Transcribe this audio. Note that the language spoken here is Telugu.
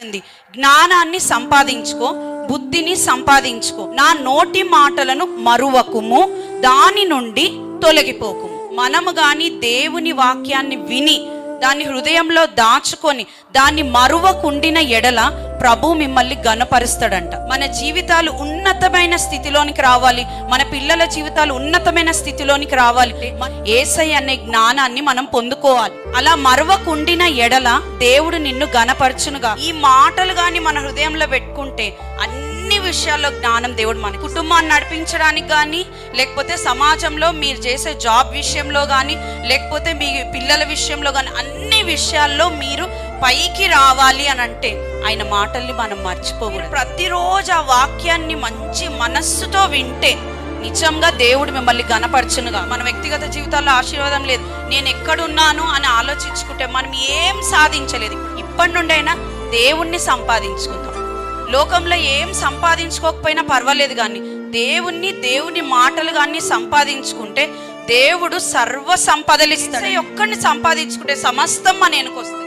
జ్ఞానాన్ని సంపాదించుకో, బుద్ధిని సంపాదించుకో, నా నోటి మాటలను మరువకుము, దాని నుండి తొలగిపోకుము. మనము గాని దేవుని వాక్యాన్ని విని దాన్ని హృదయంలో దాచుకొని దాన్ని మరువకుండిన ఎడల ప్రభు మిమ్మల్ని ఘనపరుస్తాడంట. మన జీవితాలు ఉన్నతమైన స్థితిలోనికి రావాలి, మన పిల్లల జీవితాలు ఉన్నతమైన స్థితిలోనికి రావాలి, యేసయ్య అనే జ్ఞానాన్ని మనం పొందుకోవాలి. అలా మరువకుండిన ఎడల దేవుడు నిన్ను ఘనపరచునుగా. ఈ మాటలు గాని మన హృదయంలో పెట్టుకుంటే అన్ని విషయాల్లో జ్ఞానం దేవుడు మన కుటుంబాన్ని నడిపించడానికి కానీ, లేకపోతే సమాజంలో మీరు చేసే జాబ్ విషయంలో కానీ, లేకపోతే మీ పిల్లల విషయంలో కానీ, అన్ని విషయాల్లో మీరు పైకి రావాలి అని అంటే ఆయన మాటల్ని మనం మర్చిపోకూడదు. ప్రతిరోజు ఆ వాక్యాన్ని మంచి మనస్సుతో వింటే నిజంగా దేవుడు మిమ్మల్ని ఘనపరచునుగా. మన వ్యక్తిగత జీవితాల్లో ఆశీర్వాదం లేదు, నేను ఎక్కడున్నాను అని ఆలోచించుకుంటే మనం ఏం సాధించలేదు. ఇప్పటి నుండైనా దేవుణ్ణి సంపాదించుకుందాం. లోకంలో ఏం సంపాదించుకోకపోయినా పర్వాలేదు, కానీ దేవుని మాటలు కానీ సంపాదించుకుంటే దేవుడు సర్వ సంపదలు ఇస్తాడు. ఒక్కడిని సంపాదించుకుంటే సమస్తం మన వెనుకొస్తుంది.